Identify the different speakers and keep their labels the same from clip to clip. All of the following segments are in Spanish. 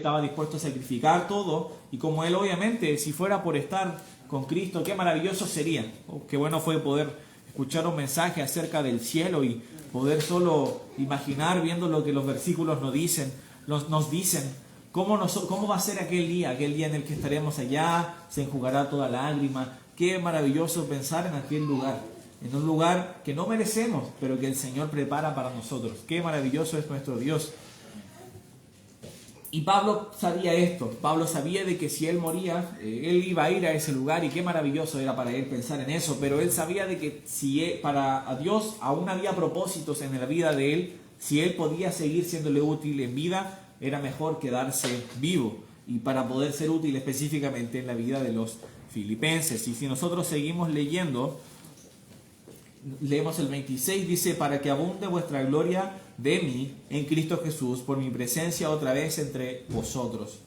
Speaker 1: estaba dispuesto a sacrificar todo, y como él obviamente, si fuera por estar con Cristo, qué maravilloso sería. Qué bueno fue poder escuchar un mensaje acerca del cielo y poder solo imaginar, viendo lo que los versículos nos dicen, cómo va a ser aquel día en el que estaremos allá, se enjugará toda lágrima. Qué maravilloso pensar en aquel lugar, en un lugar que no merecemos, pero que el Señor prepara para nosotros. Qué maravilloso es nuestro Dios. Y Pablo sabía esto. Pablo sabía de que si él moría, él iba a ir a ese lugar, y qué maravilloso era para él pensar en eso. Pero él sabía de que para Dios aún había propósitos en la vida de él. Si él podía seguir siéndole útil en vida, era mejor quedarse vivo, y para poder ser útil específicamente en la vida de los filipenses. Y si nosotros seguimos leyendo, leemos el 26, dice: para que abunde vuestra gloria de mí en Cristo Jesús, por mi presencia otra vez entre vosotros.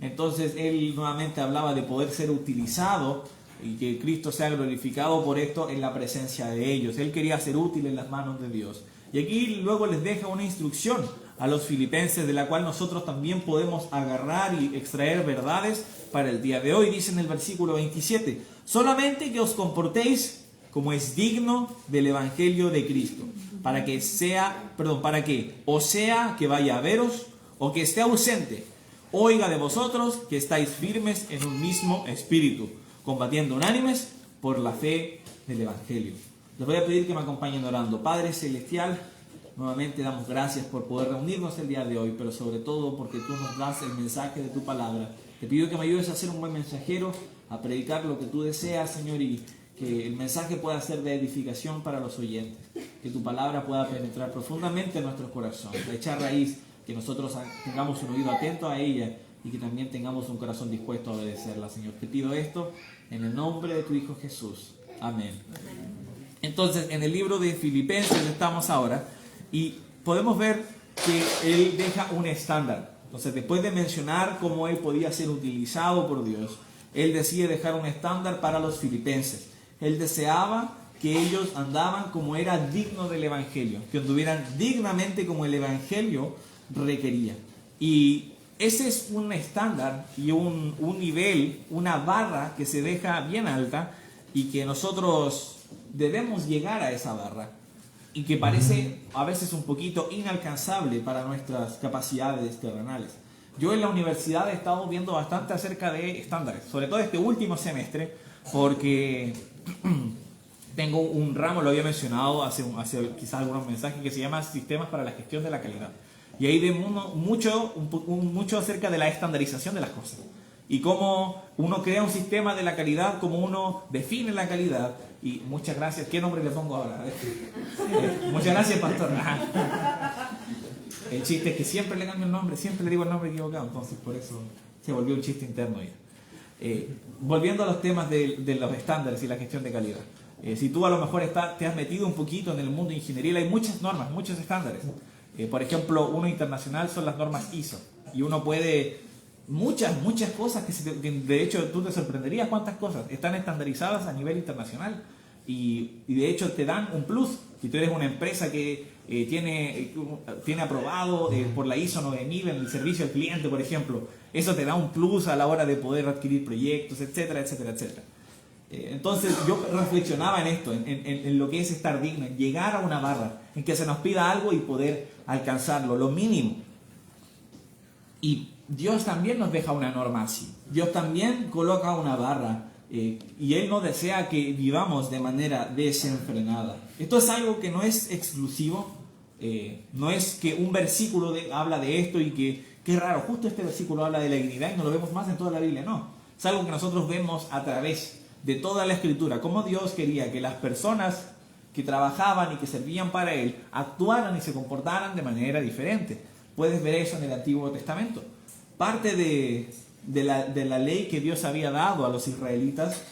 Speaker 1: Entonces él nuevamente hablaba de poder ser utilizado y que Cristo sea glorificado por esto en la presencia de ellos. Él quería ser útil en las manos de Dios. Y aquí luego les deja una instrucción a los filipenses, de la cual nosotros también podemos agarrar y extraer verdades para el día de hoy. Dice en el versículo 27: solamente que os comportéis como es digno del evangelio de Cristo, para que o sea que vaya a veros, o que esté ausente, oiga de vosotros que estáis firmes en un mismo espíritu, combatiendo unánimes por la fe del evangelio. Les voy a pedir que me acompañen orando. Padre Celestial, nuevamente damos gracias por poder reunirnos el día de hoy, pero sobre todo porque tú nos das el mensaje de tu palabra. Te pido que me ayudes a ser un buen mensajero, a predicar lo que tú deseas, Señor, y que el mensaje pueda ser de edificación para los oyentes, que tu palabra pueda penetrar profundamente en nuestros corazones, echar raíz, que nosotros tengamos un oído atento a ella y que también tengamos un corazón dispuesto a obedecerla, Señor. Te pido esto en el nombre de tu Hijo Jesús. Amén. Entonces, en el libro de Filipenses estamos ahora, y podemos ver que él deja un estándar. Entonces, después de mencionar cómo él podía ser utilizado por Dios, él decide dejar un estándar para los filipenses. Él deseaba que ellos andaban como era digno del evangelio, que anduvieran dignamente como el evangelio requería. Y ese es un estándar y un nivel, una barra que se deja bien alta, y que nosotros debemos llegar a esa barra, y que parece a veces un poquito inalcanzable para nuestras capacidades terrenales. Yo en la universidad he estado viendo bastante acerca de estándares, sobre todo este último semestre, porque tengo un ramo, lo había mencionado hace quizás algunos mensajes, que se llama Sistemas para la Gestión de la Calidad. Y ahí vemos mucho acerca de la estandarización de las cosas, y cómo uno crea un sistema de la calidad, cómo uno define la calidad. Y muchas gracias. ¿Qué nombre le pongo ahora? Muchas gracias, pastor. El chiste es que siempre le cambio el nombre, siempre le digo el nombre equivocado, entonces por eso se volvió un chiste interno ya. Volviendo a los temas de los estándares y la gestión de calidad. Si tú a lo mejor te has metido un poquito en el mundo ingenieril, hay muchas normas, muchos estándares. Por ejemplo, uno internacional son las normas ISO. Y uno puede... Muchas cosas que de hecho tú te sorprenderías cuántas cosas están estandarizadas a nivel internacional, y de hecho te dan un plus. Si tú eres una empresa que tiene aprobado por la ISO 9000 en el servicio al cliente, por ejemplo, eso te da un plus a la hora de poder adquirir proyectos, etcétera, etcétera, etcétera. Entonces yo reflexionaba en esto, en lo que es estar digno, en llegar a una barra, en que se nos pida algo y poder alcanzarlo, lo mínimo. Y Dios también nos deja una norma así. Dios también coloca una barra, y Él no desea que vivamos de manera desenfrenada. Esto es algo que no es exclusivo, no es que un versículo habla de esto y que qué raro, justo este versículo habla de la dignidad y no lo vemos más en toda la Biblia. No, es algo que nosotros vemos a través de toda la Escritura, cómo Dios quería que las personas que trabajaban y que servían para Él actuaran y se comportaran de manera diferente. Puedes ver eso en el Antiguo Testamento. Parte de la ley que Dios había dado a los israelitas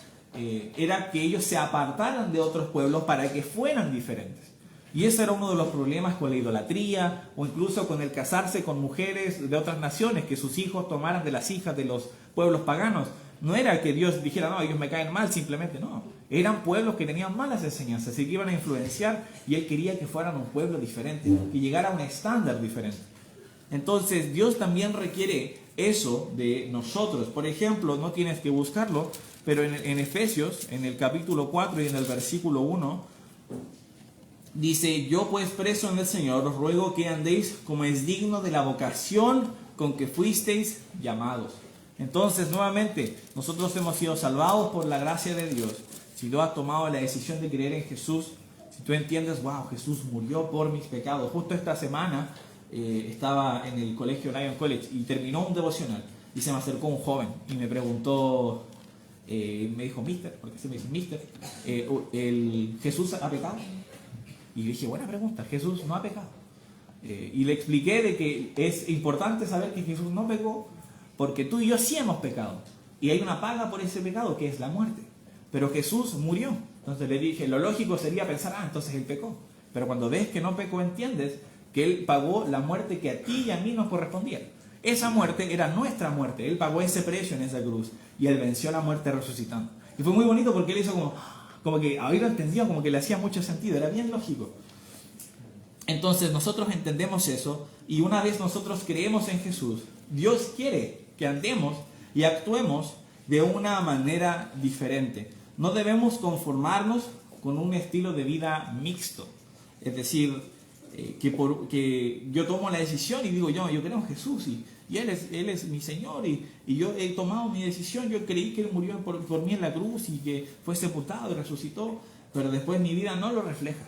Speaker 1: era que ellos se apartaran de otros pueblos para que fueran diferentes. Y ese era uno de los problemas con la idolatría, o incluso con el casarse con mujeres de otras naciones, que sus hijos tomaran de las hijas de los pueblos paganos. No era que Dios dijera, no, ellos me caen mal, simplemente no. Eran pueblos que tenían malas enseñanzas y que iban a influenciar, y Él quería que fueran un pueblo diferente, que llegara a un estándar diferente. Entonces Dios también requiere eso de nosotros. Por ejemplo, no tienes que buscarlo, pero en Efesios, en el capítulo 4 y en el versículo 1, dice: yo pues preso en el Señor os ruego que andéis como es digno de la vocación con que fuisteis llamados. Entonces, nuevamente, nosotros hemos sido salvados por la gracia de Dios. Si tú has tomado la decisión de creer en Jesús, si tú entiendes, wow, Jesús murió por mis pecados. Justo esta semana estaba en el colegio Lion College y terminó un devocional y se me acercó un joven y me preguntó, me dijo, mister, porque se me dice mister, ¿Jesús ha pecado? Y dije, buena pregunta, Jesús no ha pecado. Y le expliqué de que es importante saber que Jesús no pecó, porque tú y yo sí hemos pecado. Y hay una paga por ese pecado, que es la muerte. Pero Jesús murió. Entonces le dije, lo lógico sería pensar, entonces Él pecó. Pero cuando ves que no pecó, entiendes que Él pagó la muerte que a ti y a mí nos correspondía. Esa muerte era nuestra muerte. Él pagó ese precio en esa cruz. Y Él venció la muerte resucitando. Y fue muy bonito porque Él hizo como que haberlo entendido, como que le hacía mucho sentido. Era bien lógico. Entonces nosotros entendemos eso. Y una vez nosotros creemos en Jesús, Dios quiere que andemos y actuemos de una manera diferente. No debemos conformarnos con un estilo de vida mixto. Es decir, que yo tomo la decisión y digo, yo creo en Jesús y Él es mi Señor y yo he tomado mi decisión, yo creí que Él murió por mí en la cruz y que fue sepultado y resucitó, pero después mi vida no lo refleja.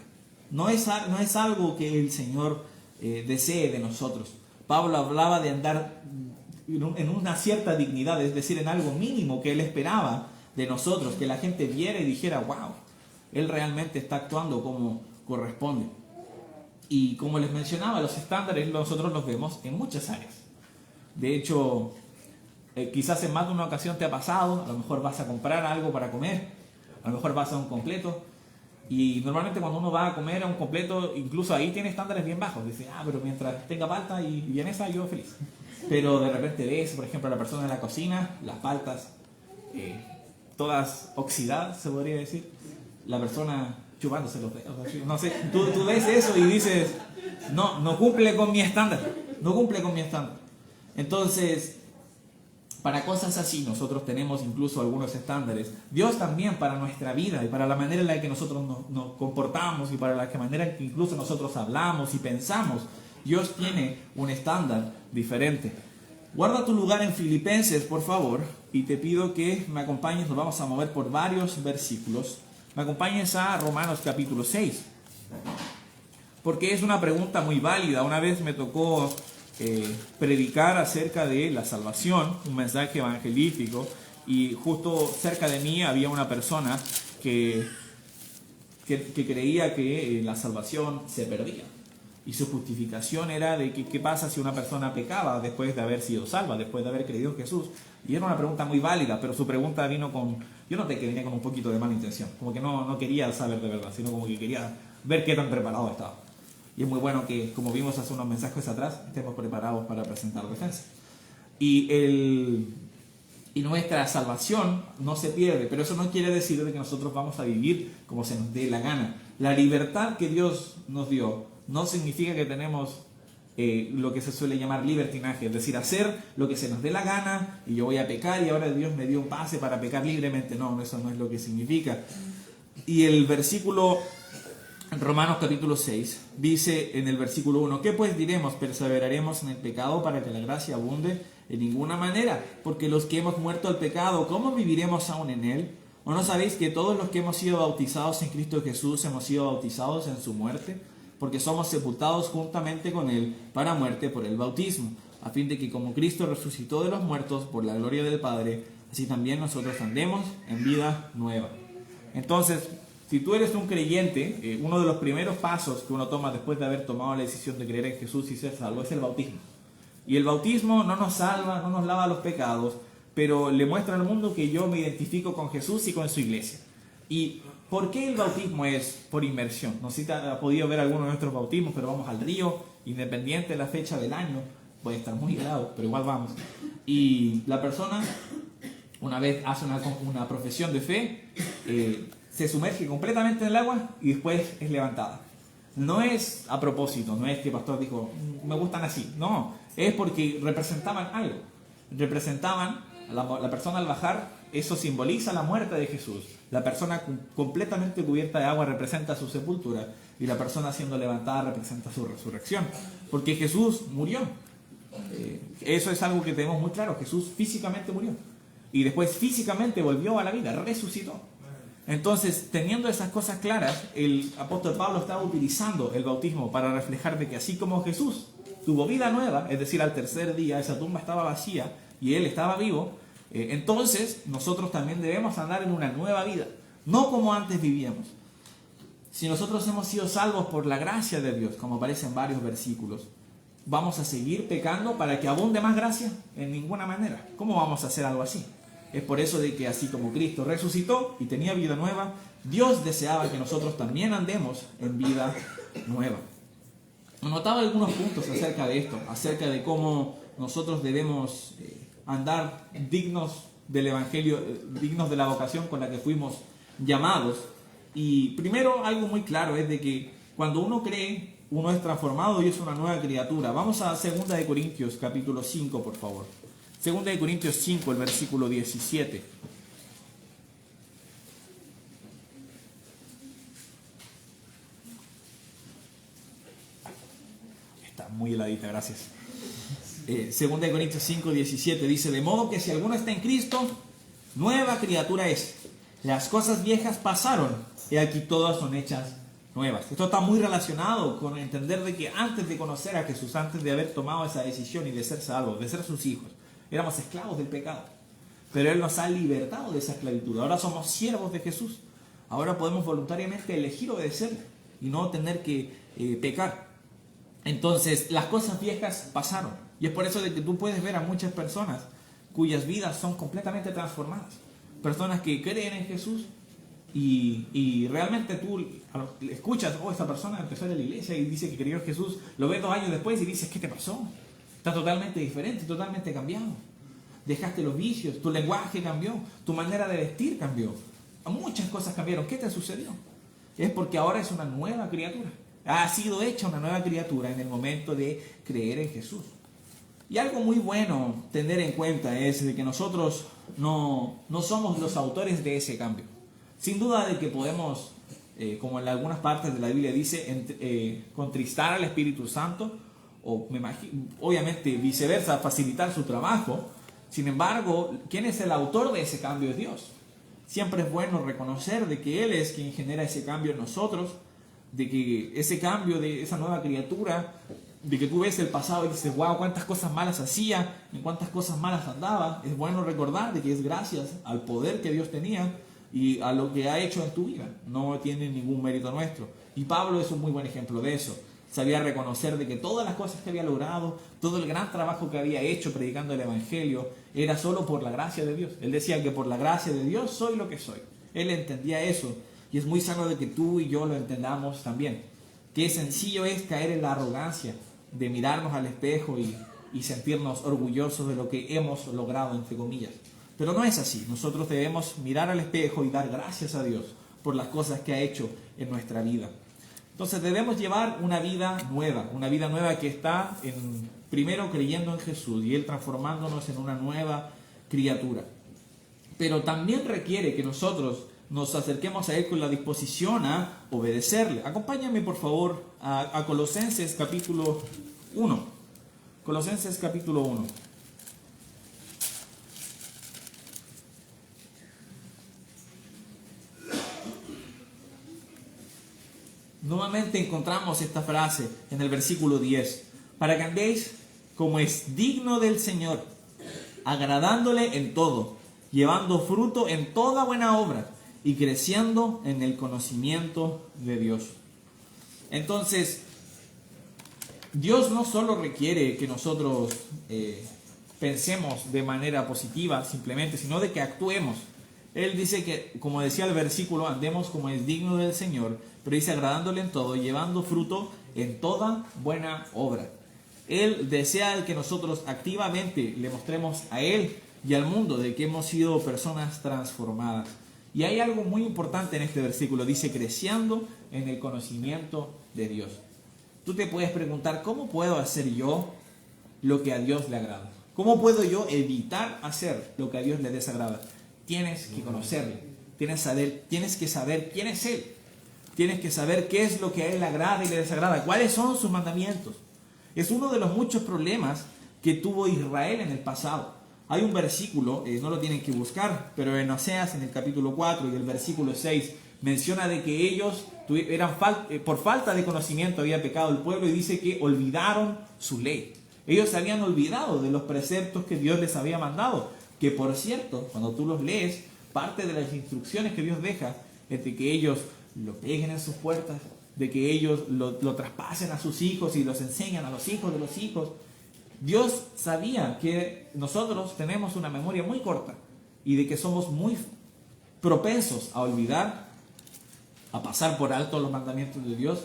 Speaker 1: No es algo que el Señor desee de nosotros. Pablo hablaba de andar en una cierta dignidad, es decir, en algo mínimo que Él esperaba de nosotros, que la gente viera y dijera, wow, Él realmente está actuando como corresponde. Y como les mencionaba, los estándares nosotros los vemos en muchas áreas. De hecho, quizás en más de una ocasión te ha pasado, a lo mejor vas a comprar algo para comer, a lo mejor vas a un completo, y normalmente cuando uno va a comer a un completo, incluso ahí tiene estándares bien bajos. Dice, pero mientras tenga palta y vienesa, yo feliz. Pero de repente ves, por ejemplo, a la persona en la cocina, las paltas, todas oxidadas, se podría decir. La persona chupándose los dedos. No sé, tú ves eso y dices, no cumple con mi estándar. No cumple con mi estándar. Entonces, para cosas así nosotros tenemos incluso algunos estándares. Dios también para nuestra vida y para la manera en la que nosotros nos comportamos y para la manera en que incluso nosotros hablamos y pensamos, Dios tiene un estándar diferente. Guarda tu lugar en Filipenses, por favor, y te pido que me acompañes, nos vamos a mover por varios versículos. Me acompañes a Romanos capítulo 6, porque es una pregunta muy válida. Una vez me tocó predicar acerca de la salvación, un mensaje evangelístico, y justo cerca de mí había una persona que creía que la salvación se perdía. Y su justificación era de que qué pasa si una persona pecaba después de haber sido salva, después de haber creído en Jesús. Y era una pregunta muy válida, pero su pregunta vino yo noté que venía con un poquito de mala intención, como que no quería saber de verdad, sino como que quería ver qué tan preparado estaba. Y es muy bueno que, como vimos hace unos mensajes atrás, estemos preparados para presentar defensa. Y nuestra salvación no se pierde, pero eso no quiere decir de que nosotros vamos a vivir como se nos dé la gana. La libertad que Dios nos dio no significa que tenemos lo que se suele llamar libertinaje, es decir, hacer lo que se nos dé la gana y yo voy a pecar y ahora Dios me dio un pase para pecar libremente. No, eso no es lo que significa. Y el versículo en Romanos capítulo 6 dice en el versículo 1, ¿qué pues diremos? ¿Perseveraremos en el pecado para que la gracia abunde? En ninguna manera, porque los que hemos muerto al pecado, ¿cómo viviremos aún en él? ¿O no sabéis que todos los que hemos sido bautizados en Cristo Jesús hemos sido bautizados en su muerte? Porque somos sepultados juntamente con Él para muerte por el bautismo, a fin de que como Cristo resucitó de los muertos por la gloria del Padre, así también nosotros andemos en vida nueva. Entonces, si tú eres un creyente, uno de los primeros pasos que uno toma después de haber tomado la decisión de creer en Jesús y ser salvo es el bautismo. Y el bautismo no nos salva, no nos lava los pecados, pero le muestra al mundo que yo me identifico con Jesús y con su iglesia. ¿Y por qué el bautismo es por inmersión? No sé si ha podido ver alguno de nuestros bautismos, pero vamos al río, independiente de la fecha del año, puede estar muy helado, pero igual vamos. Y la persona, una vez hace una profesión de fe, se sumerge completamente en el agua y después es levantada. No es a propósito, no es que el pastor dijo, me gustan así, no, es porque representaban algo. representaban, la persona al bajar, eso simboliza la muerte de Jesús. La persona completamente cubierta de agua representa su sepultura y la persona siendo levantada representa su resurrección. Porque Jesús murió. Eso es algo que tenemos muy claro. Jesús físicamente murió y después físicamente volvió a la vida, resucitó. Entonces, teniendo esas cosas claras, el apóstol Pablo estaba utilizando el bautismo para reflejar de que así como Jesús tuvo vida nueva, es decir, al tercer día esa tumba estaba vacía y él estaba vivo, entonces nosotros también debemos andar en una nueva vida, no como antes vivíamos. Si nosotros hemos sido salvos por la gracia de Dios, como aparece en varios versículos, ¿vamos a seguir pecando para que abunde más gracia? En ninguna manera. ¿Cómo vamos a hacer algo así? Es por eso de que así como Cristo resucitó y tenía vida nueva, Dios deseaba que nosotros también andemos en vida nueva. Notaba algunos puntos acerca de esto, acerca de cómo nosotros debemos andar dignos del Evangelio, dignos de la vocación con la que fuimos llamados. Y primero, algo muy claro es de que cuando uno cree, uno es transformado y es una nueva criatura. Vamos a 2 de Corintios, capítulo 5, por favor. 2 de Corintios 5, el versículo 17. Está muy heladita, gracias. 2 de Corintios 5, 17 dice: de modo que si alguno está en Cristo, nueva criatura es. Las cosas viejas pasaron, y aquí todas son hechas nuevas. Esto está muy relacionado con entender de que antes de conocer a Jesús, antes de haber tomado esa decisión y de ser salvos, de ser sus hijos, éramos esclavos del pecado. Pero Él nos ha libertado de esa esclavitud. Ahora somos siervos de Jesús. Ahora podemos voluntariamente elegir obedecerle y no tener que pecar. Entonces, las cosas viejas pasaron. Y es por eso de que tú puedes ver a muchas personas cuyas vidas son completamente transformadas. Personas que creen en Jesús y realmente tú escuchas, esta persona empezó a ir a la iglesia y dice que creyó en Jesús, lo ves 2 años después y dices, ¿qué te pasó? Está totalmente diferente, totalmente cambiado. Dejaste los vicios, tu lenguaje cambió, tu manera de vestir cambió. Muchas cosas cambiaron. ¿Qué te sucedió? Es porque ahora es una nueva criatura. Ha sido hecha una nueva criatura en el momento de creer en Jesús. Y algo muy bueno tener en cuenta es de que nosotros no somos los autores de ese cambio. Sin duda de que podemos, como en algunas partes de la Biblia dice, contristar al Espíritu Santo, o obviamente viceversa, facilitar su trabajo. Sin embargo, ¿quién es el autor de ese cambio? Es Dios. Siempre es bueno reconocer de que Él es quien genera ese cambio en nosotros, de que ese cambio de esa nueva criatura, de que tú ves el pasado y dices, wow, cuántas cosas malas hacía, en cuántas cosas malas andaba. Es bueno recordar de que es gracias al poder que Dios tenía y a lo que ha hecho en tu vida. No tiene ningún mérito nuestro. Y Pablo es un muy buen ejemplo de eso. Sabía reconocer de que todas las cosas que había logrado, todo el gran trabajo que había hecho predicando el Evangelio, era solo por la gracia de Dios. Él decía que por la gracia de Dios soy lo que soy. Él entendía eso. Y es muy sano de que tú y yo lo entendamos también. Qué sencillo es caer en la arrogancia de mirarnos al espejo y sentirnos orgullosos de lo que hemos logrado, entre comillas. Pero no es así. Nosotros debemos mirar al espejo y dar gracias a Dios por las cosas que ha hecho en nuestra vida. Entonces debemos llevar una vida nueva que está primero creyendo en Jesús y Él transformándonos en una nueva criatura. Pero también requiere que nosotros nos acerquemos a Él con la disposición a obedecerle. Acompáñame por favor a Colosenses capítulo 1. Colosenses capítulo 1. Nuevamente encontramos esta frase en el versículo 10. Para que andéis como es digno del Señor, agradándole en todo, llevando fruto en toda buena obra y creciendo en el conocimiento de Dios. Entonces, Dios no solo requiere que nosotros pensemos de manera positiva simplemente, sino de que actuemos. Él dice que, como decía el versículo, andemos como es digno del Señor, pero dice agradándole en todo, llevando fruto en toda buena obra. Él desea que nosotros activamente le mostremos a Él y al mundo de que hemos sido personas transformadas. Y hay algo muy importante en este versículo, dice creciendo en el conocimiento de Dios. Tú te puedes preguntar, ¿cómo puedo hacer yo lo que a Dios le agrada? ¿Cómo puedo yo evitar hacer lo que a Dios le desagrada? Tienes que conocerle, tienes que saber quién es Él, tienes que saber qué es lo que a Él le agrada y le desagrada, cuáles son sus mandamientos. Es uno de los muchos problemas que tuvo Israel en el pasado. Hay un versículo, no lo tienen que buscar, pero en Oseas, en el capítulo 4 y el versículo 6, menciona de que ellos por falta de conocimiento había pecado el pueblo, y dice que olvidaron su ley. Ellos se habían olvidado de los preceptos que Dios les había mandado, que por cierto, cuando tú los lees, parte de las instrucciones que Dios deja es de que ellos lo peguen en sus puertas, de que ellos lo traspasen a sus hijos y los enseñan a los hijos de los hijos. Dios sabía que nosotros tenemos una memoria muy corta y de que somos muy propensos a olvidar, a pasar por alto los mandamientos de Dios,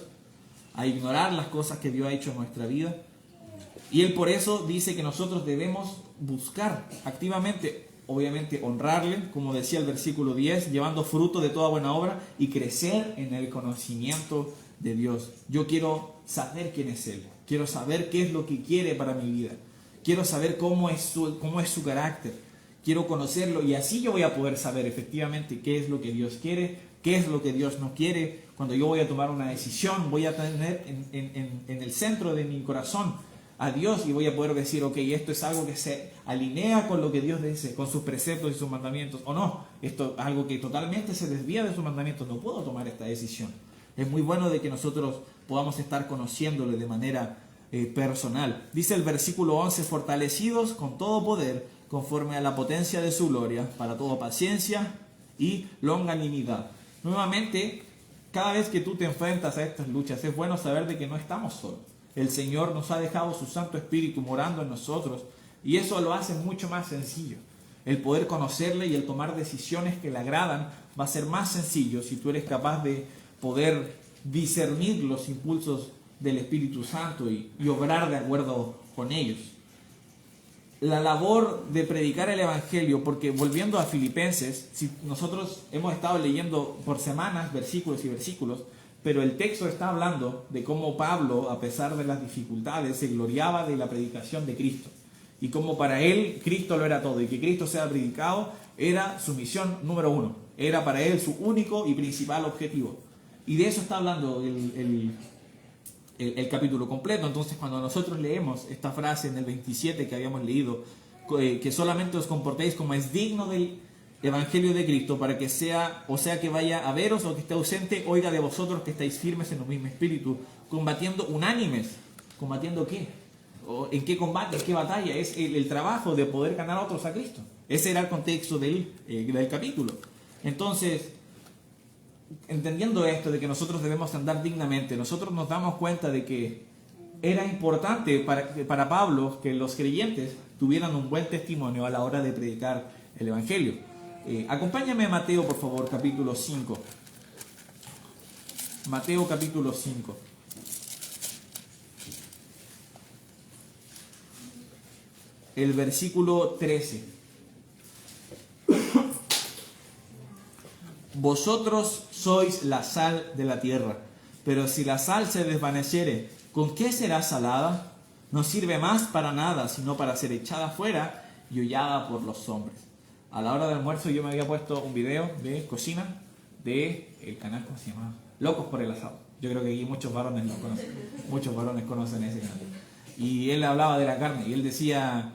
Speaker 1: a ignorar las cosas que Dios ha hecho en nuestra vida. Y Él por eso dice que nosotros debemos buscar activamente, obviamente honrarle, como decía el versículo 10, llevando fruto de toda buena obra y crecer en el conocimiento de Dios. Yo quiero saber quién es Él, quiero saber qué es lo que quiere para mi vida, quiero saber cómo es su carácter, quiero conocerlo, y así yo voy a poder saber efectivamente qué es lo que Dios quiere, qué es lo que Dios no quiere. Cuando yo voy a tomar una decisión, voy a tener en el centro de mi corazón a Dios, y voy a poder decir, ok, esto es algo que se alinea con lo que Dios dice, con sus preceptos y sus mandamientos, o no, esto es algo que totalmente se desvía de sus mandamientos, no puedo tomar esta decisión. Es muy bueno de que nosotros podamos estar conociéndole de manera personal. Dice el versículo 11, fortalecidos con todo poder, conforme a la potencia de su gloria, para toda paciencia y longanimidad. Nuevamente, cada vez que tú te enfrentas a estas luchas, es bueno saber de que no estamos solos. El Señor nos ha dejado su Santo Espíritu morando en nosotros, y eso lo hace mucho más sencillo. El poder conocerle y el tomar decisiones que le agradan va a ser más sencillo si tú eres capaz de poder discernir los impulsos del Espíritu Santo y obrar de acuerdo con ellos. La labor de predicar el Evangelio, porque volviendo a Filipenses, si nosotros hemos estado leyendo por semanas versículos y versículos, pero el texto está hablando de cómo Pablo, a pesar de las dificultades, se gloriaba de la predicación de Cristo. Y cómo para él Cristo lo era todo, y que Cristo sea predicado era su misión número uno. Era para él su único y principal objetivo. Y de eso está hablando el capítulo completo. Entonces, cuando nosotros leemos esta frase en el 27 que habíamos leído, que solamente os comportéis como es digno del Evangelio de Cristo, para que sea, o sea que vaya a veros o que esté ausente, oiga de vosotros que estáis firmes en el mismo espíritu, combatiendo unánimes. ¿Combatiendo qué? ¿O en qué combate? ¿En qué batalla? Es el trabajo de poder ganar a otros a Cristo. Ese era el contexto del capítulo. Entonces, entendiendo esto de que nosotros debemos andar dignamente, nosotros nos damos cuenta de que era importante para Pablo que los creyentes tuvieran un buen testimonio a la hora de predicar el Evangelio. Acompáñame a Mateo, por favor, capítulo 5. Mateo capítulo 5. El versículo 13. Vosotros sois la sal de la tierra, pero si la sal se desvaneciere, ¿con qué será salada? No sirve más para nada, sino para ser echada fuera y hollada por los hombres. A la hora del almuerzo yo me había puesto un video de cocina de el canal, ¿cómo se llama? Locos por el asado. Yo creo que aquí muchos varones lo conocen. Muchos varones conocen ese canal. Y él hablaba de la carne y él decía,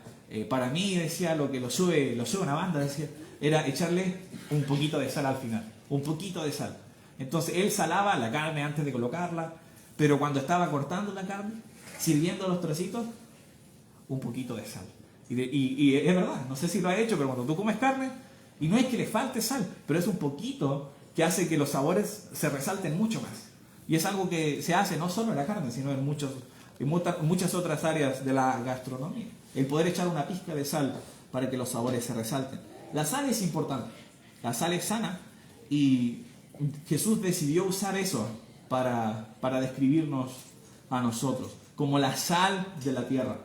Speaker 1: para mí, decía, lo sube una banda, decía, era echarle un poquito de sal al final. Un poquito de sal. Entonces él salaba la carne antes de colocarla, pero cuando estaba cortando la carne, sirviendo los trocitos, un poquito de sal. Y es verdad, no sé si lo ha hecho, pero cuando tú comes carne, y no es que le falte sal, pero es un poquito que hace que los sabores se resalten mucho más. Y es algo que se hace no solo en la carne, sino en muchas otras áreas de la gastronomía. El poder echar una pizca de sal para que los sabores se resalten. La sal es importante, la sal es sana, y Jesús decidió usar eso para describirnos a nosotros, como la sal de la tierra.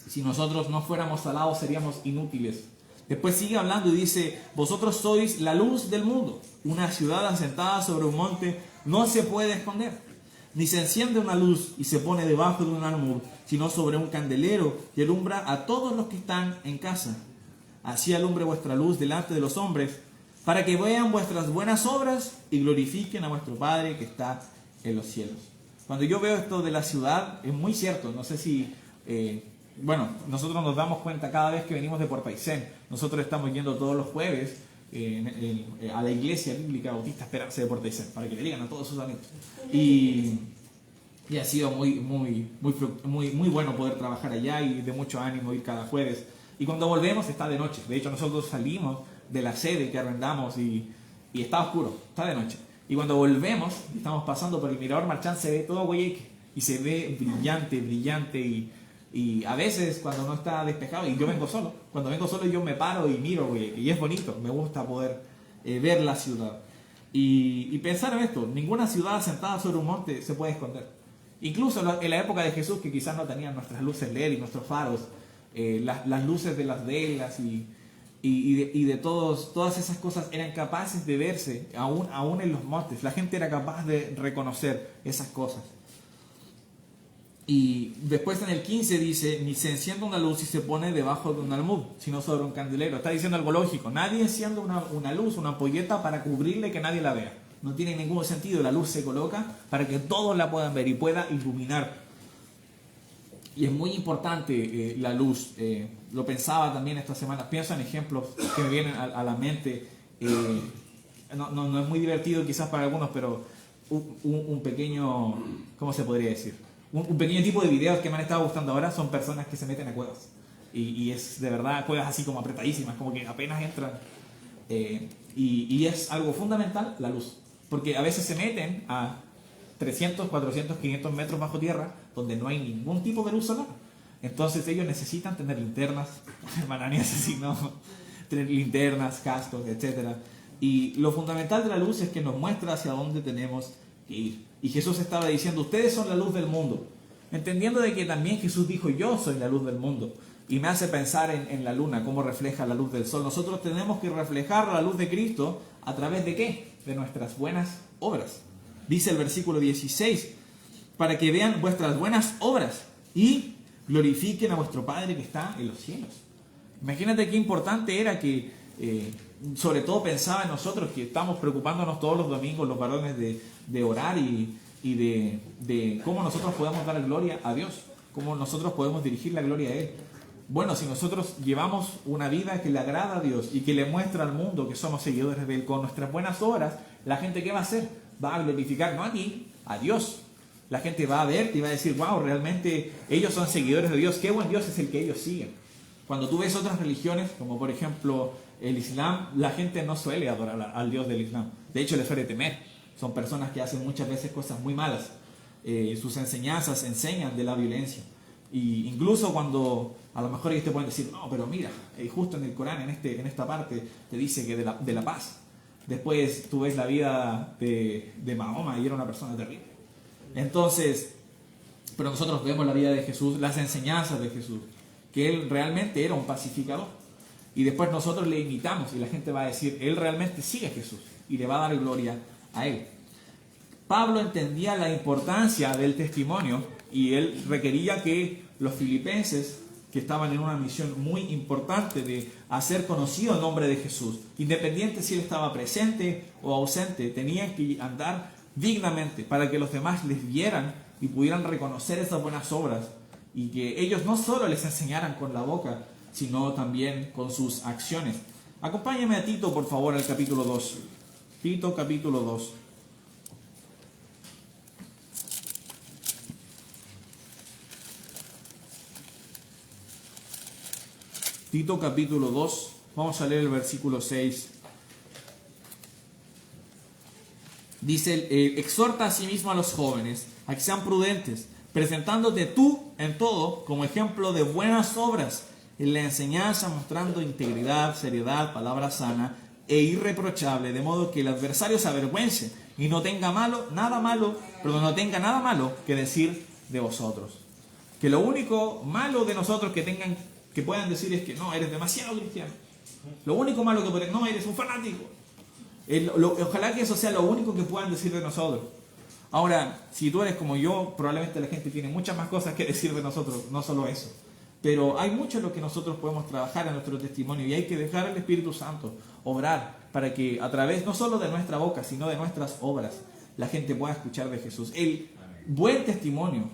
Speaker 1: Si nosotros no fuéramos salados, seríamos inútiles. Después sigue hablando y dice, vosotros sois la luz del mundo. Una ciudad asentada sobre un monte no se puede esconder. Ni se enciende una luz y se pone debajo de un almud, sino sobre un candelero y alumbra a todos los que están en casa. Así alumbre vuestra luz delante de los hombres, para que vean vuestras buenas obras y glorifiquen a vuestro Padre que está en los cielos. Cuando yo veo esto de la ciudad, es muy cierto. No sé si, nosotros nos damos cuenta cada vez que venimos de Puerto Aysén. Nosotros estamos yendo todos los jueves a la iglesia bíblica Bautista Esperanza de Puerto Aysén, para que le digan a todos sus amigos. Y ha sido muy bueno poder trabajar allá y de mucho ánimo ir cada jueves. Y cuando volvemos está de noche. De hecho, nosotros salimos de la sede que arrendamos y está oscuro, está de noche. Y cuando volvemos, estamos pasando por el Mirador Marchán, se ve todo Guayaquil y se ve brillante y a veces cuando no está despejado, y yo vengo solo, cuando vengo solo yo me paro y miro Guayaquil y es bonito, me gusta poder ver la ciudad. Y pensar en esto, ninguna ciudad asentada sobre un monte se puede esconder. Incluso en la época de Jesús, que quizás no tenían nuestras luces LED y nuestros faros, las luces de las velas y de todas esas cosas eran capaces de verse aún en los montes. La gente era capaz de reconocer esas cosas. Y después en el 15 dice, ni se enciende una luz y se pone debajo de un almud, sino sobre un candelero. Está diciendo algo lógico. Nadie enciende una luz, una ampolleta para cubrirle que nadie la vea. No tiene ningún sentido. La luz se coloca para que todos la puedan ver y pueda iluminar. Y es muy importante la luz. Lo pensaba también esta semana. Pienso en ejemplos que me vienen a la mente. No es muy divertido quizás para algunos, pero un pequeño, ¿cómo se podría decir? Un pequeño tipo de videos que me han estado gustando ahora son personas que se meten a cuevas. Y es de verdad cuevas así como apretadísimas, como que apenas entran. Y es algo fundamental la luz. Porque a veces se meten a 300, 400, 500 metros bajo tierra, donde no hay ningún tipo de luz solar. Entonces ellos necesitan tener linternas, hermananías así, ¿no? Tener linternas, cascos, etc. Y lo fundamental de la luz es que nos muestra hacia dónde tenemos que ir. Y Jesús estaba diciendo, ustedes son la luz del mundo. Entendiendo de que también Jesús dijo, yo soy la luz del mundo. Y me hace pensar en la luna, cómo refleja la luz del sol. Nosotros tenemos que reflejar la luz de Cristo a través de ¿qué? De nuestras buenas obras. Dice el versículo 16, para que vean vuestras buenas obras y glorifiquen a vuestro Padre que está en los cielos. Imagínate qué importante era que, sobre todo pensaba en nosotros que estamos preocupándonos todos los domingos, los varones, de orar y de cómo nosotros podemos dar gloria a Dios, cómo nosotros podemos dirigir la gloria a Él. Bueno, si nosotros llevamos una vida que le agrada a Dios y que le muestra al mundo que somos seguidores de Él con nuestras buenas obras, la gente ¿qué va a hacer? Va a glorificar no a ti, a Dios. La gente va a verte y va a decir, wow, realmente ellos son seguidores de Dios, qué buen Dios es el que ellos siguen. Cuando tú ves otras religiones, como por ejemplo el Islam, la gente no suele adorar al Dios del Islam. De hecho, le suele temer. Son personas que hacen muchas veces cosas muy malas. Sus enseñanzas enseñan de la violencia. Y incluso cuando a lo mejor ellos te pueden decir, no, pero mira, justo en el Corán, en esta parte, te dice que de la paz. Después tú ves la vida de Mahoma y era una persona terrible. Entonces, pero nosotros vemos la vida de Jesús, las enseñanzas de Jesús, que Él realmente era un pacificador. Y después nosotros le imitamos y la gente va a decir, Él realmente sigue a Jesús y le va a dar gloria a Él. Pablo entendía la importancia del testimonio y él requería que los filipenses, que estaban en una misión muy importante de hacer conocido el nombre de Jesús, independiente si Él estaba presente o ausente, tenían que andar dignamente para que los demás les vieran y pudieran reconocer esas buenas obras y que ellos no solo les enseñaran con la boca, sino también con sus acciones. Acompáñame a Tito, por favor, al capítulo 2. Tito, capítulo 2. Tito, capítulo 2. Vamos a leer el versículo 6. Dice, exhorta a sí mismo a los jóvenes a que sean prudentes, presentándote tú en todo como ejemplo de buenas obras, en la enseñanza mostrando integridad, seriedad, palabra sana e irreprochable, de modo que el adversario se avergüence y no tenga nada malo que decir de vosotros. Que lo único malo de nosotros que puedan decir es que no, eres demasiado cristiano. Lo único malo que pueden, no, eres un fanático. Ojalá que eso sea lo único que puedan decir de nosotros. Ahora, si tú eres como yo, probablemente la gente tiene muchas más cosas que decir de nosotros, no solo eso. Pero hay mucho en lo que nosotros podemos trabajar en nuestro testimonio y hay que dejar al Espíritu Santo obrar para que a través no solo de nuestra boca, sino de nuestras obras, la gente pueda escuchar de Jesús. El buen testimonio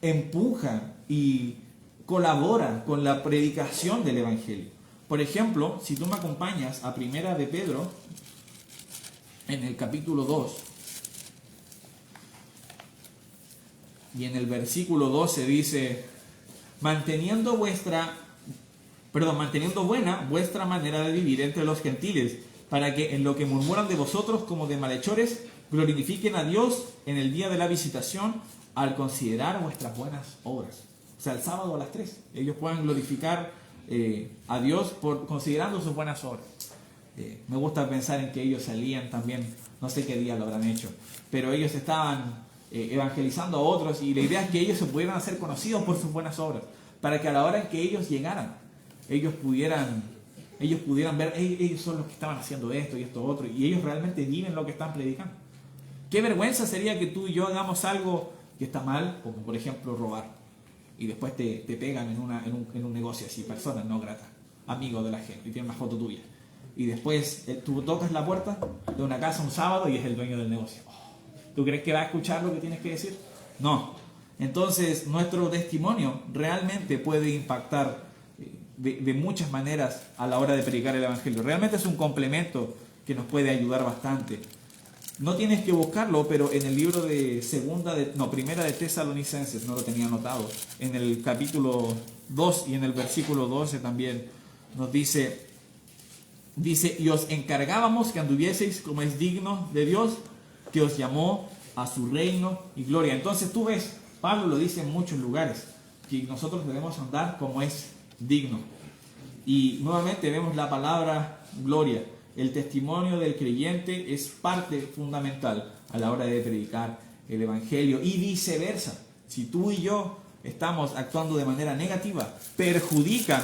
Speaker 1: empuja y colabora con la predicación del Evangelio. Por ejemplo, si tú me acompañas a Primera de Pedro, en el capítulo 2, y en el versículo 12 dice: manteniendo buena vuestra manera de vivir entre los gentiles, para que en lo que murmuran de vosotros como de malhechores, glorifiquen a Dios en el día de la visitación, al considerar vuestras buenas obras. O sea, el sábado a las 3, ellos puedan glorificar a Dios considerando sus buenas obras. Me gusta pensar en que ellos salían también, no sé qué día lo habrán hecho, pero ellos estaban evangelizando a otros, y la idea es que ellos se pudieran hacer conocidos por sus buenas obras, para que a la hora en que ellos llegaran, ellos pudieran ver, ellos son los que estaban haciendo esto y esto otro, y ellos realmente viven lo que están predicando. Qué vergüenza sería que tú y yo hagamos algo que está mal, como por ejemplo robar, y después te pegan en un negocio así, personas no gratas, amigos de la gente, y tienen una foto tuya, y después tú tocas la puerta de una casa un sábado y es el dueño del negocio. ¿Tú crees que va a escuchar lo que tienes que decir? No. Entonces, nuestro testimonio realmente puede impactar de muchas maneras a la hora de predicar el Evangelio. Realmente es un complemento que nos puede ayudar bastante. No tienes que buscarlo, pero en el libro de Primera de Tesalonicenses, no lo tenía anotado, en el capítulo 2 y en el versículo 12 también nos dice, y os encargábamos que anduvieseis como es digno de Dios, que os llamó a su reino y gloria. Entonces tú ves, Pablo lo dice en muchos lugares, que nosotros debemos andar como es digno. Y nuevamente vemos la palabra gloria. El testimonio del creyente es parte fundamental a la hora de predicar el Evangelio, y viceversa. Si tú y yo estamos actuando de manera negativa, perjudica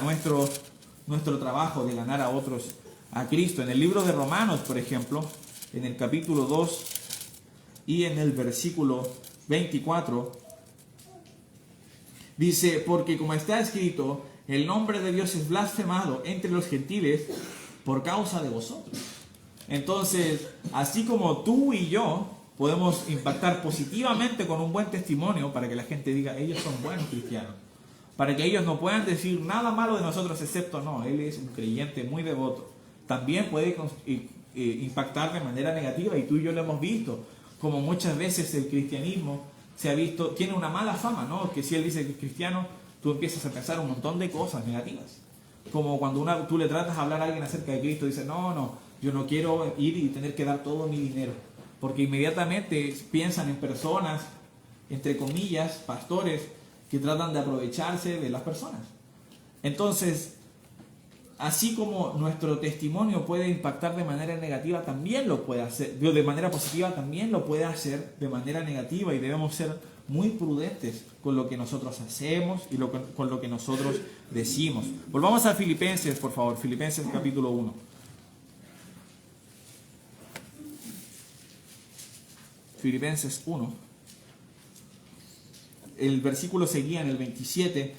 Speaker 1: nuestro trabajo de ganar a otros a Cristo. En el libro de Romanos, por ejemplo, en el capítulo 2 y en el versículo 24, dice: porque como está escrito, el nombre de Dios es blasfemado entre los gentiles por causa de vosotros. Entonces, así como tú y yo podemos impactar positivamente con un buen testimonio para que la gente diga, ellos son buenos cristianos, para que ellos no puedan decir nada malo de nosotros excepto, no, él es un creyente muy devoto, también puede impactar de manera negativa, y tú y yo lo hemos visto, como muchas veces el cristianismo se ha visto, tiene una mala fama, ¿no? Que si él dice que es cristiano, tú empiezas a pensar un montón de cosas negativas. Como cuando tú le tratas a hablar a alguien acerca de Cristo, dice, no, yo no quiero ir y tener que dar todo mi dinero. Porque inmediatamente piensan en personas, entre comillas, pastores, que tratan de aprovecharse de las personas. Entonces, así como nuestro testimonio puede impactar de manera negativa, también lo puede hacer, de manera positiva también lo puede hacer de manera negativa, y debemos ser muy prudentes con lo que nosotros hacemos y con lo que nosotros decimos. Volvamos a Filipenses, por favor, Filipenses capítulo 1. Filipenses 1. El versículo seguía en el 27,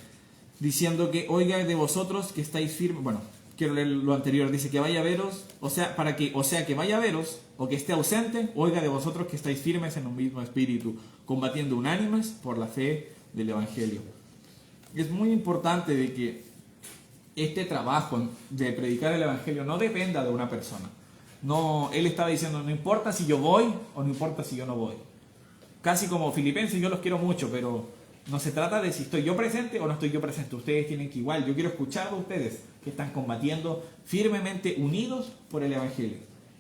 Speaker 1: diciendo que oiga de vosotros que estáis firmes. Bueno, quiero leer lo anterior. Dice que vaya a veros, que vaya a veros o que esté ausente, oiga de vosotros que estáis firmes en un mismo espíritu, combatiendo unánimes por la fe del Evangelio. Es muy importante de que este trabajo de predicar el Evangelio no dependa de una persona. No, él estaba diciendo, no importa si yo voy o no importa si yo no voy. Casi como Filipenses, yo los quiero mucho, pero no se trata de si estoy yo presente o no estoy yo presente. Ustedes tienen que igual, yo quiero escuchar de ustedes que están combatiendo firmemente unidos por el Evangelio.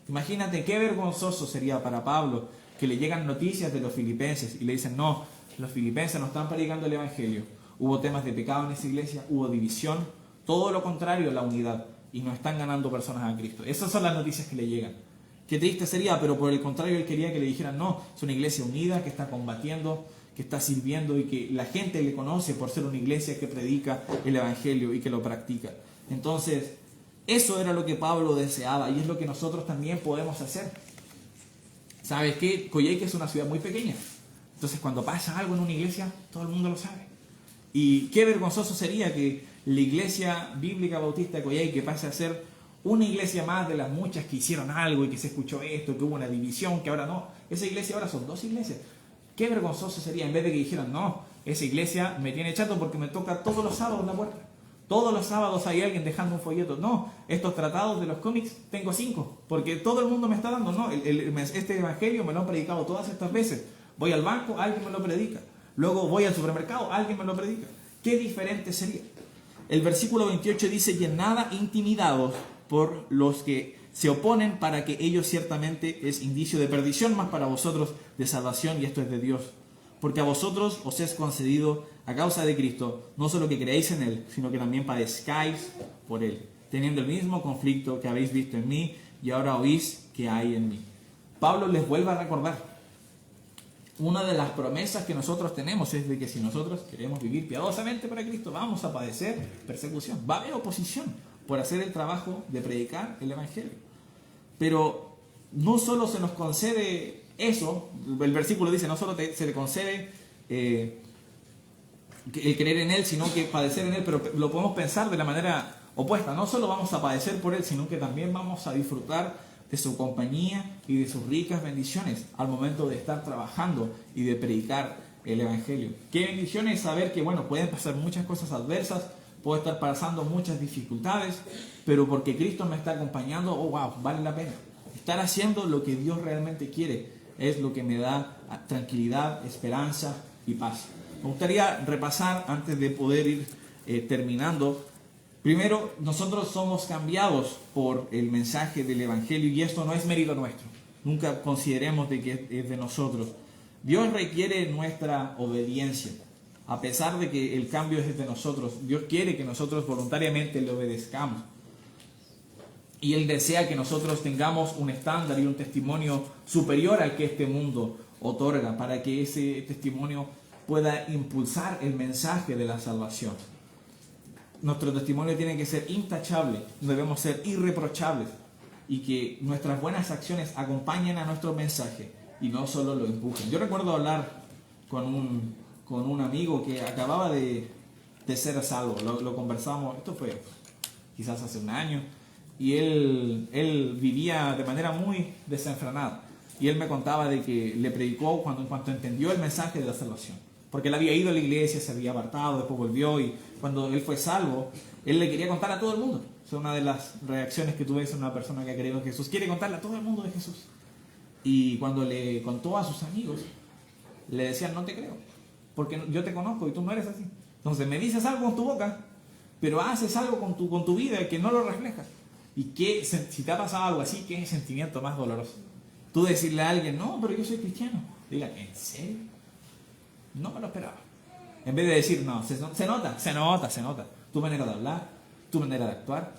Speaker 1: Imagínate qué vergonzoso sería para Pablo que le llegan noticias de los filipenses y le dicen, no, los filipenses no están predicando el Evangelio. Hubo temas de pecado en esa iglesia, hubo división, todo lo contrario, la unidad, y no están ganando personas a Cristo. Esas son las noticias que le llegan. Qué triste sería, pero por el contrario, él quería que le dijeran, no, es una iglesia unida, que está combatiendo, que está sirviendo y que la gente le conoce por ser una iglesia que predica el Evangelio y que lo practica. Entonces, eso era lo que Pablo deseaba y es lo que nosotros también podemos hacer. ¿Sabes qué? Coyhaique es una ciudad muy pequeña. Entonces cuando pasa algo en una iglesia, todo el mundo lo sabe. Y qué vergonzoso sería que la iglesia bíblica bautista de Coyhaique pase a ser una iglesia más de las muchas que hicieron algo y que se escuchó esto, que hubo una división, que ahora no. Esa iglesia ahora son 2 iglesias. Qué vergonzoso sería en vez de que dijeran, no, esa iglesia me tiene chato porque me toca todos los sábados la puerta. Todos los sábados hay alguien dejando un folleto. No, estos tratados de los cómics tengo 5, porque todo el mundo me está dando. No, este evangelio me lo han predicado todas estas veces. Voy al banco, alguien me lo predica. Luego voy al supermercado, alguien me lo predica. Qué diferente sería. El versículo 28 dice, y en nada intimidados por los que se oponen, para que ellos ciertamente es indicio de perdición, mas para vosotros de salvación, y esto es de Dios. Porque a vosotros os es concedido a causa de Cristo, no solo que creáis en Él, sino que también padezcáis por Él, teniendo el mismo conflicto que habéis visto en mí y ahora oís que hay en mí. Pablo les vuelve a recordar, una de las promesas que nosotros tenemos es de que si nosotros queremos vivir piadosamente para Cristo, vamos a padecer persecución, va a haber oposición por hacer el trabajo de predicar el Evangelio. Pero no solo se nos concede eso, el versículo dice, no solo se le concede el creer en Él, sino que padecer en Él, pero lo podemos pensar de la manera opuesta. No solo vamos a padecer por Él, sino que también vamos a disfrutar de su compañía y de sus ricas bendiciones al momento de estar trabajando y de predicar el Evangelio. Qué bendiciones saber que, bueno, pueden pasar muchas cosas adversas, puedo estar pasando muchas dificultades, pero porque Cristo me está acompañando, oh wow, vale la pena. Estar haciendo lo que Dios realmente quiere es lo que me da tranquilidad, esperanza y paz. Me gustaría repasar antes de poder ir terminando. Primero, nosotros somos cambiados por el mensaje del Evangelio y esto no es mérito nuestro. Nunca consideremos de que es de nosotros. Dios requiere nuestra obediencia. A pesar de que el cambio es de nosotros, Dios quiere que nosotros voluntariamente le obedezcamos. Y Él desea que nosotros tengamos un estándar y un testimonio superior al que este mundo otorga, para que ese testimonio pueda impulsar el mensaje de la salvación. Nuestro testimonio tiene que ser intachable, debemos ser irreprochables y que nuestras buenas acciones acompañen a nuestro mensaje y no solo lo empujen. Yo recuerdo hablar con un amigo que acababa de ser salvo, lo conversamos, esto fue quizás hace un año, y él vivía de manera muy desenfrenada. Y él me contaba de que le predicó en cuanto entendió el mensaje de la salvación. Porque él había ido a la iglesia, se había apartado, después volvió y cuando él fue salvo, él le quería contar a todo el mundo. Es una de las reacciones que tú ves en una persona que ha creído en Jesús. Quiere contarle a todo el mundo de Jesús. Y cuando le contó a sus amigos, le decían, no te creo, porque yo te conozco y tú no eres así. Entonces me dices algo con tu boca, pero haces algo con tu vida que no lo reflejas. Y si te ha pasado algo así, ¿qué sentimiento más doloroso? Tú decirle a alguien, no, pero yo soy cristiano. Diga, ¿en serio? No me lo esperaba. En vez de decir, no, se nota. Tu manera de hablar, tu manera de actuar.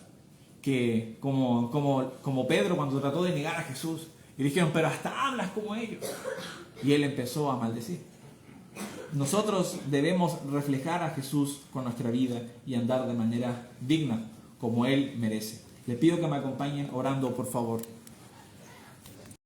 Speaker 1: Que como Pedro cuando trató de negar a Jesús. Y dijeron, pero hasta hablas como ellos. Y él empezó a maldecir. Nosotros debemos reflejar a Jesús con nuestra vida y andar de manera digna, como Él merece. Les pido que me acompañen orando, por favor.